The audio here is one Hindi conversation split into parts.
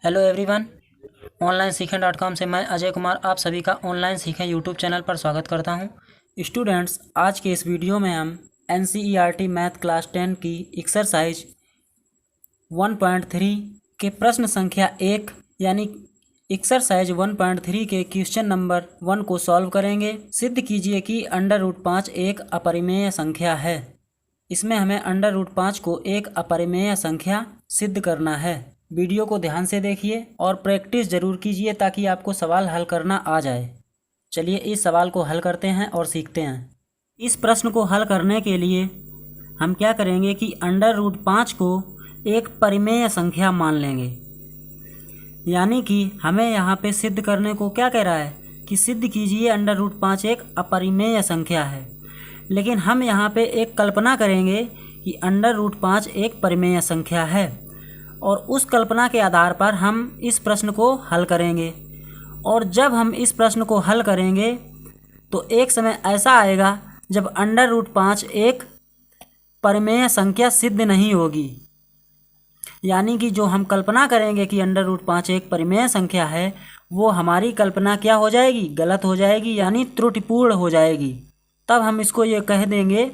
हेलो एवरीवन, ऑनलाइन सीखें .com से मैं अजय कुमार आप सभी का ऑनलाइन सीखें यूट्यूब चैनल पर स्वागत करता हूं। स्टूडेंट्स, आज के इस वीडियो में हम NCERT मैथ क्लास 10 की एक्सरसाइज 1.3 के प्रश्न संख्या 1 यानी एक्सरसाइज 1.3 के क्वेश्चन नंबर 1 को सॉल्व करेंगे। सिद्ध कीजिए कि √5 एक अपरिमेय संख्या है। इसमें हमें √5 को एक अपरिमेय संख्या सिद्ध करना है। वीडियो को ध्यान से देखिए और प्रैक्टिस ज़रूर कीजिए ताकि आपको सवाल हल करना आ जाए। चलिए इस सवाल को हल करते हैं और सीखते हैं। इस प्रश्न को हल करने के लिए हम क्या करेंगे कि √5 को एक परिमेय संख्या मान लेंगे। यानी कि हमें यहाँ पे सिद्ध करने को क्या कह रहा है कि सिद्ध कीजिए √5 एक अपरिमेय संख्या है। लेकिन हम यहाँ पे एक कल्पना करेंगे कि √5 एक परिमेय संख्या है और उस कल्पना के आधार पर हम इस प्रश्न को हल करेंगे। और जब हम इस प्रश्न को हल करेंगे तो एक समय ऐसा आएगा जब √5 एक परिमेय संख्या सिद्ध नहीं होगी। यानी कि जो हम कल्पना करेंगे कि √5 एक परिमेय संख्या है, वो हमारी कल्पना क्या हो जाएगी? गलत हो जाएगी, यानी त्रुटिपूर्ण हो जाएगी। तब हम इसको ये कह देंगे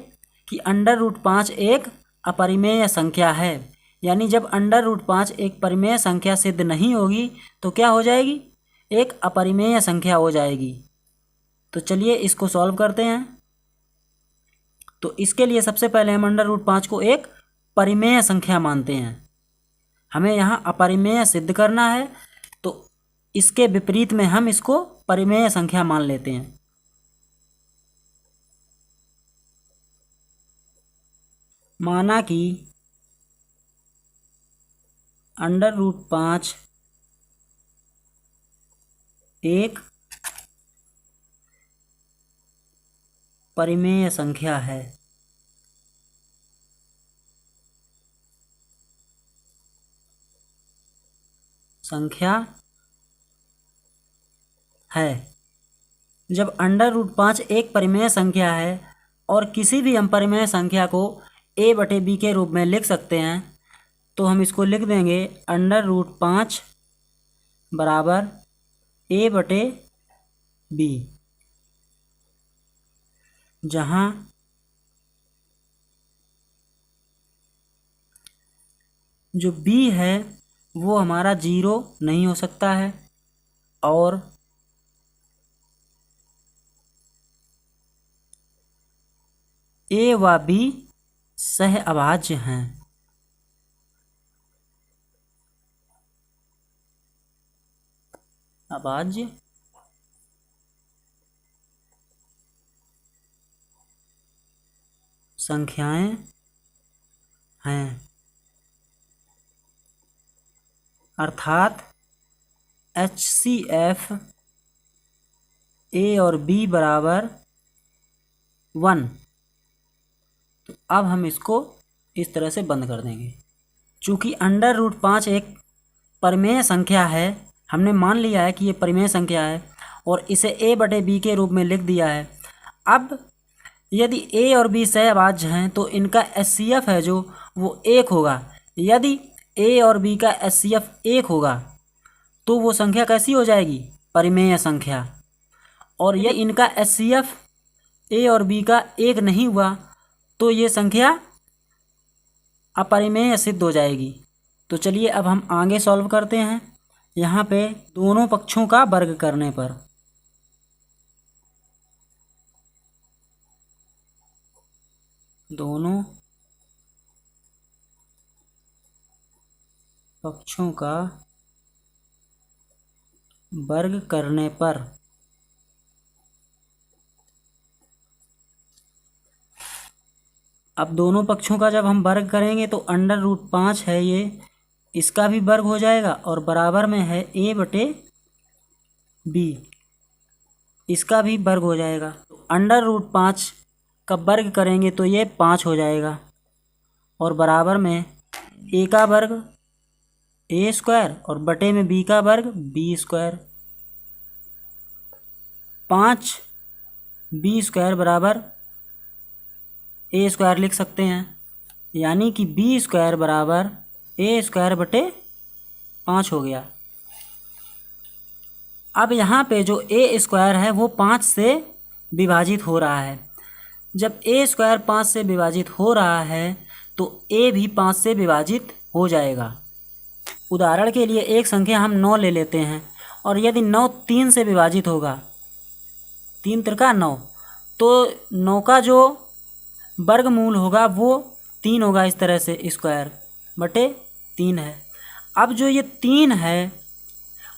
कि √5 एक अपरिमेय संख्या है। यानी जब √5 एक परिमेय संख्या सिद्ध नहीं होगी तो क्या हो जाएगी? एक अपरिमेय संख्या हो जाएगी। तो चलिए इसको सॉल्व करते हैं। तो इसके लिए सबसे पहले हम √5 को एक परिमेय संख्या मानते हैं। हमें यहाँ अपरिमेय सिद्ध करना है, तो इसके विपरीत में हम इसको परिमेय संख्या मान लेते हैं। माना कि √5 एक परिमेय संख्या है। जब √5 एक परिमेय संख्या है और किसी भी हम परिमेय संख्या को a/b के रूप में लिख सकते हैं, तो हम इसको लिख देंगे √5 बराबर a/b, जहाँ जो b है वो हमारा 0 नहीं हो सकता है और a व b सह अभाज्य हैं। अभाज्य संख्याएं हैं, अर्थात HCF a और b बराबर 1। तो अब हम इसको इस तरह से बंद कर देंगे। चूँकि √5 एक परिमेय संख्या है, हमने मान लिया है कि ये परिमेय संख्या है और इसे a/b के रूप में लिख दिया है। अब यदि a और b सहअभाज्य हैं तो इनका HCF है जो वो 1 होगा। यदि a और b का HCF 1 होगा तो वो संख्या कैसी हो जाएगी? परिमेय संख्या। और ये इनका HCF a और b का 1 नहीं हुआ तो ये संख्या अपरिमेय सिद्ध हो जाएगी। तो चलिए अब हम आगे सॉल्व करते हैं। यहाँ पे दोनों पक्षों का वर्ग करने पर दोनों पक्षों का वर्ग करने पर अब दोनों पक्षों का जब हम वर्ग करेंगे तो √5 है ये, इसका भी वर्ग हो जाएगा और बराबर में है a/b, इसका भी वर्ग हो जाएगा। तो √5 का वर्ग करेंगे तो ये 5 हो जाएगा और बराबर में a का वर्ग a² और बटे में b का वर्ग b²। 5b² बराबर a² लिख सकते हैं। यानी कि b² बराबर a² बटे 5 हो गया। अब यहाँ पे जो ए स्क्वायर है वो 5 से विभाजित हो रहा है। जब ए स्क्वायर 5 से विभाजित हो रहा है तो ए भी 5 से विभाजित हो जाएगा। उदाहरण के लिए एक संख्या हम 9 ले लेते हैं, और यदि 9 3 से विभाजित होगा, 3 त्रिका 9, तो 9 का जो वर्गमूल होगा वो 3 होगा। इस तरह से स्क्वायर बटे 3 है। अब जो ये 3 है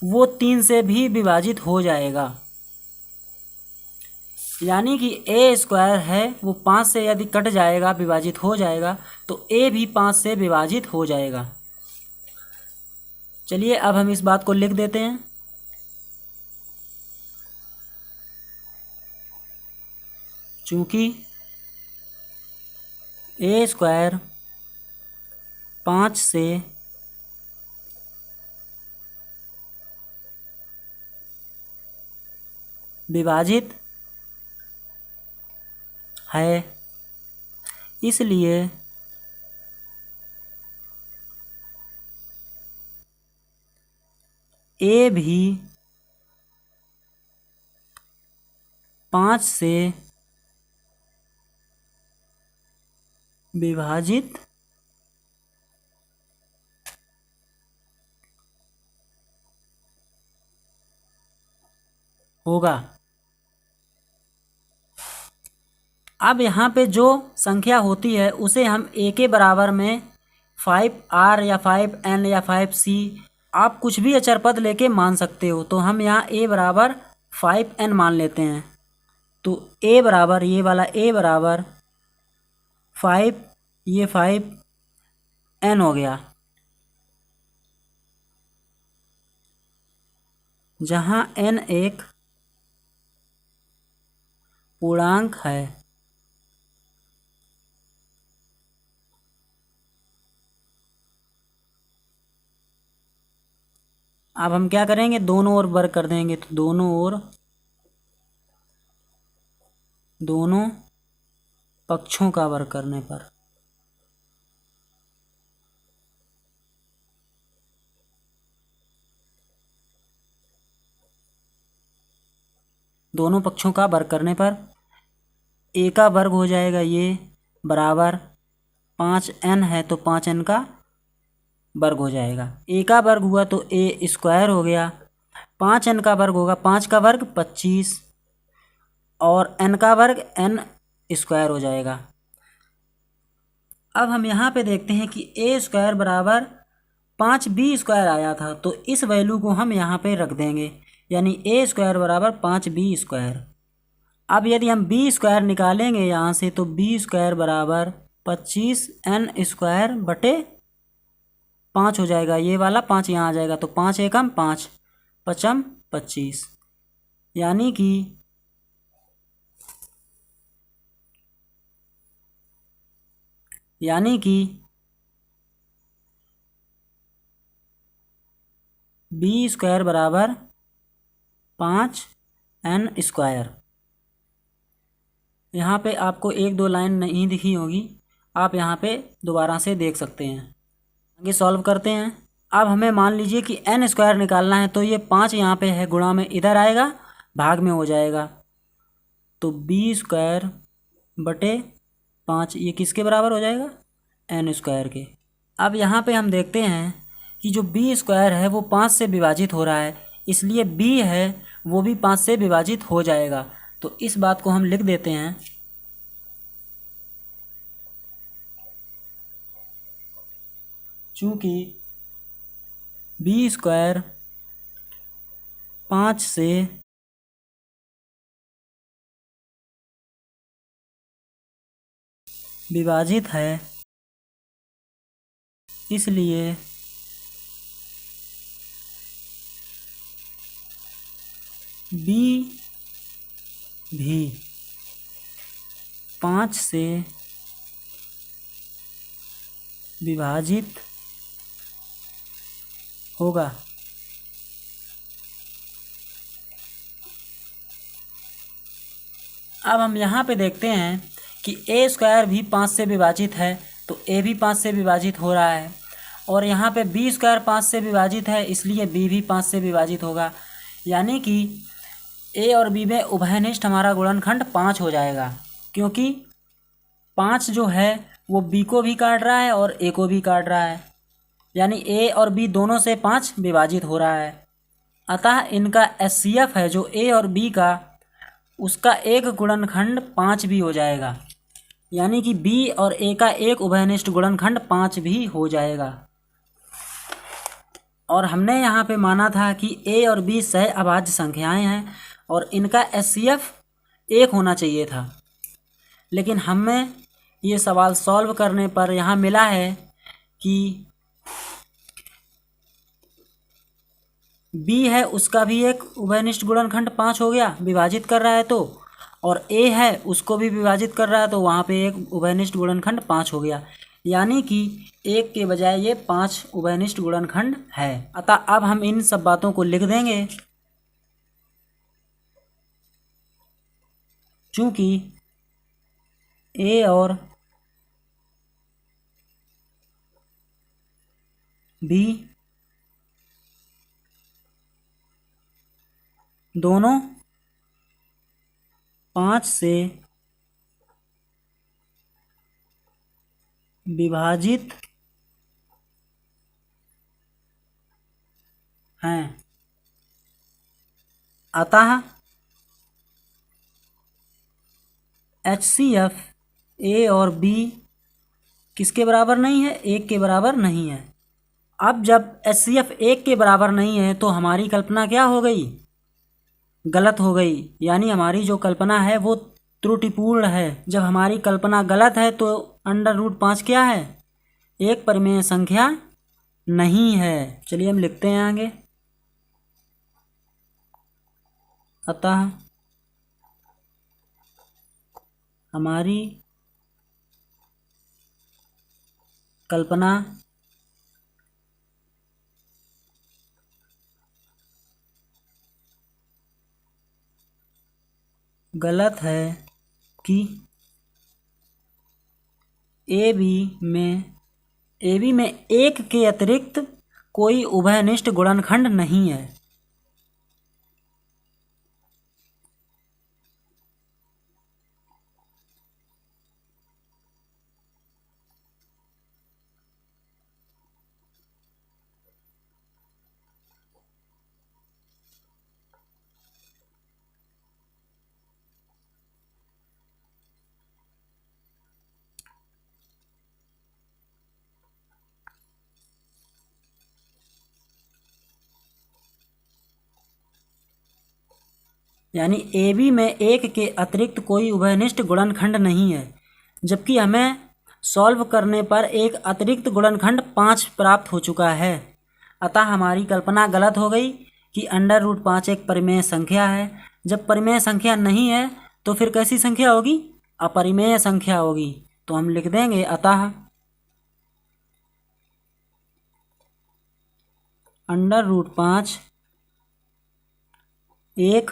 वो 3 से भी विभाजित हो जाएगा, यानी कि ए स्क्वायर है वो 5 से यदि कट जाएगा, विभाजित हो जाएगा, तो ए भी 5 से विभाजित हो जाएगा। चलिए अब हम इस बात को लिख देते हैं। चूँकि ए स्क्वायर 5 से विभाजित है, इसलिए ए भी 5 से विभाजित होगा। अब यहाँ पे जो संख्या होती है उसे हम ए के बराबर में 5r या 5n या 5c, आप कुछ भी अचर पद लेके मान सकते हो। तो हम यहाँ a बराबर 5n मान लेते हैं। तो a बराबर, ये वाला a बराबर 5, ये 5n हो गया, जहाँ n एक पूर्णांक है। अब हम क्या करेंगे, दोनों ओर वर्ग कर देंगे। तो दोनों ओर, दोनों पक्षों का वर्ग करने पर दोनों पक्षों का वर्ग करने पर ए का वर्ग हो जाएगा, ये बराबर 5n है तो 5n का वर्ग हो जाएगा। ए का वर्ग हुआ तो ए स्क्वायर हो गया। 5n का वर्ग होगा, 5 का वर्ग 25, और n का वर्ग n स्क्वायर हो जाएगा। अब हम यहाँ पे देखते हैं कि ए स्क्वायर बराबर 5b स्क्वायर आया था, तो इस वैल्यू को हम यहाँ पे रख देंगे, यानी ए स्क्वायर बराबर 5b स्क्वायर। अब यदि हम b स्क्वायर निकालेंगे यहाँ से, तो b स्क्वायर बराबर 25n स्क्वायर बटे 5 हो जाएगा। ये वाला 5 यहाँ आ जाएगा, तो 5 एकम 5, 5m 25, यानी कि b स्क्वायर बराबर 5n स्क्वायर। यहाँ पे आपको 1-2 लाइन नहीं दिखी होगी, आप यहाँ पे दोबारा से देख सकते हैं। आगे सॉल्व करते हैं। अब हमें मान लीजिए कि n स्क्वायर निकालना है, तो ये 5 यहाँ पे है, गुणा में इधर आएगा, भाग में हो जाएगा। तो b स्क्वायर बटे 5 ये किसके बराबर हो जाएगा, n स्क्वायर के। अब यहाँ पे हम देखते हैं कि जो b स्क्वायर है वो 5 से विभाजित हो रहा है, इसलिए b है वो भी 5 से विभाजित हो जाएगा। तो इस बात को हम लिख देते हैं। चूँकि b स्क्वायर 5 से विभाजित है, इसलिए b भी 5 से विभाजित होगा। अब हम यहाँ पे देखते हैं कि ए स्क्वायर भी 5 से विभाजित है, तो ए भी 5 से विभाजित हो रहा है, और यहाँ पे बी स्क्वायर 5 से विभाजित है, इसलिए बी भी 5 से विभाजित होगा। यानी कि ए और बी में उभयनिष्ठ हमारा गुणनखंड 5 हो जाएगा, क्योंकि 5 जो है वो बी को भी काट रहा है और ए को भी काट रहा है, यानी ए और बी दोनों से 5 विभाजित हो रहा है। अतः इनका एचसीएफ है जो ए और बी का, उसका एक गुणनखंड 5 भी हो जाएगा, यानी कि बी और ए का एक उभयनिष्ठ गुणनखंड 5 भी हो जाएगा। और हमने यहाँ पे माना था कि ए और बी सह अभाज्य संख्याएं हैं और इनका एचसीएफ 1 होना चाहिए था, लेकिन हमें ये सवाल सॉल्व करने पर यहाँ मिला है कि बी है उसका भी एक उभयनिष्ठ गुणनखंड 5 हो गया, विभाजित कर रहा है तो, और ए है उसको भी विभाजित कर रहा है तो वहाँ पे एक उभयनिष्ठ गुणनखंड 5 हो गया, यानी कि 1 के बजाय ये 5 उभयनिष्ठ गुणनखंड है। अतः अब हम इन सब बातों को लिख देंगे। चूँकि ए और बी दोनों 5 से विभाजित हैं, अतः HCF ए और बी किसके बराबर नहीं है? 1 के बराबर नहीं है। अब जब HCF 1 के बराबर नहीं है तो हमारी कल्पना क्या हो गई? गलत हो गई, यानी हमारी जो कल्पना है वो त्रुटिपूर्ण है। जब हमारी कल्पना गलत है तो √5 क्या है? एक परिमेय संख्या नहीं है। चलिए हम लिखते हैं आगे। अतः हमारी कल्पना गलत है कि ए बी में 1 के अतिरिक्त कोई उभयनिष्ठ गुणनखंड नहीं है। यानी ए बी में 1 के अतिरिक्त कोई उभयनिष्ठ गुणनखंड नहीं है, जबकि हमें सॉल्व करने पर एक अतिरिक्त गुणनखंड 5 प्राप्त हो चुका है। अतः हमारी कल्पना गलत हो गई कि √5 एक परिमेय संख्या है। जब परिमेय संख्या नहीं है तो फिर कैसी संख्या होगी? अपरिमेय संख्या होगी। तो हम लिख देंगे अतः √5 एक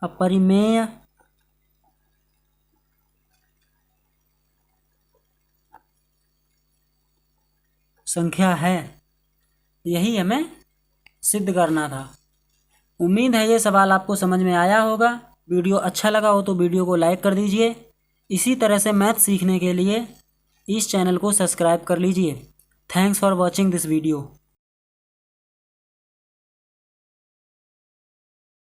अपरिमेय संख्या है। यही हमें सिद्ध करना था। उम्मीद है ये सवाल आपको समझ में आया होगा। वीडियो अच्छा लगा हो तो वीडियो को लाइक कर दीजिए। इसी तरह से मैथ सीखने के लिए इस चैनल को सब्सक्राइब कर लीजिए। Thanks for watching this video.